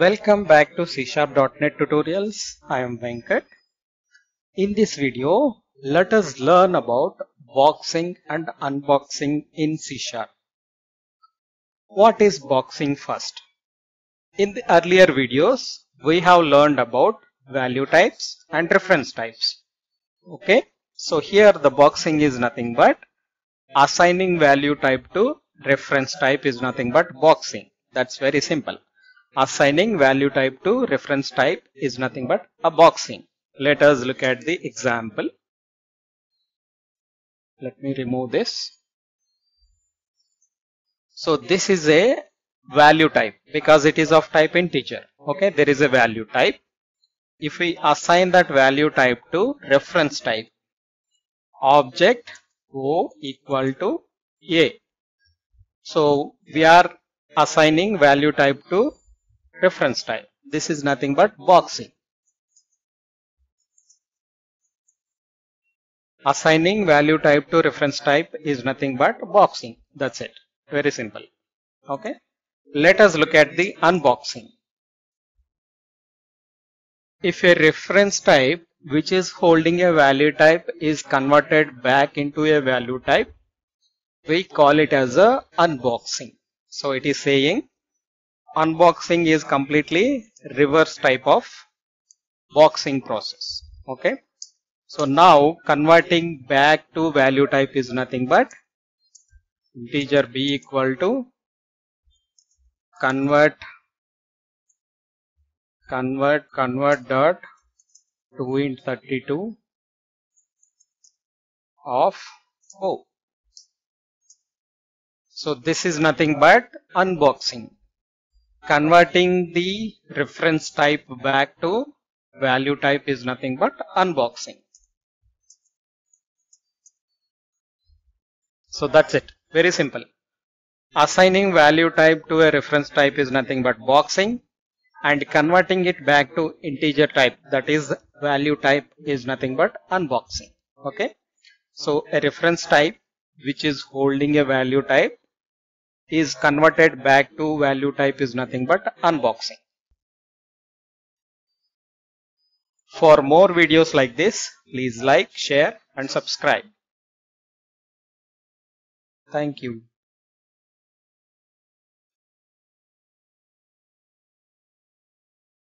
Welcome back to C#.NET Tutorials. I am Venkat. In this video, let us learn about boxing and unboxing in C#. What is boxing first? In the earlier videos, we have learned about value types and reference types. Okay, so here the boxing is nothing but assigning value type to reference type is nothing but boxing. That's very simple. Assigning value type to reference type is nothing but a boxing. Let us look at the example. Let me remove this. So this is a value type because it is of type integer. Okay, there is a value type. If we assign that value type to reference type, object O equal to A. So we are assigning value type to reference type. This is nothing but boxing. Assigning value type to reference type is nothing but boxing. That's it. Very simple. Okay. Let us look at the unboxing. If a reference type which is holding a value type is converted back into a value type, we call it as a unboxing. So it is saying unboxing is completely reverse type of boxing process. Okay. So now converting back to value type is nothing but integer b equal to convert dot toInt32 of O. So this is nothing but unboxing. Converting the reference type back to value type is nothing but unboxing. So that's it. Very simple. Assigning value type to a reference type is nothing but boxing, and converting it back to integer type, that is value type, is nothing but unboxing. Okay. So a reference type which is holding a value type is converted back to value type is nothing but unboxing. For more videos like this, please like, share and subscribe. Thank you.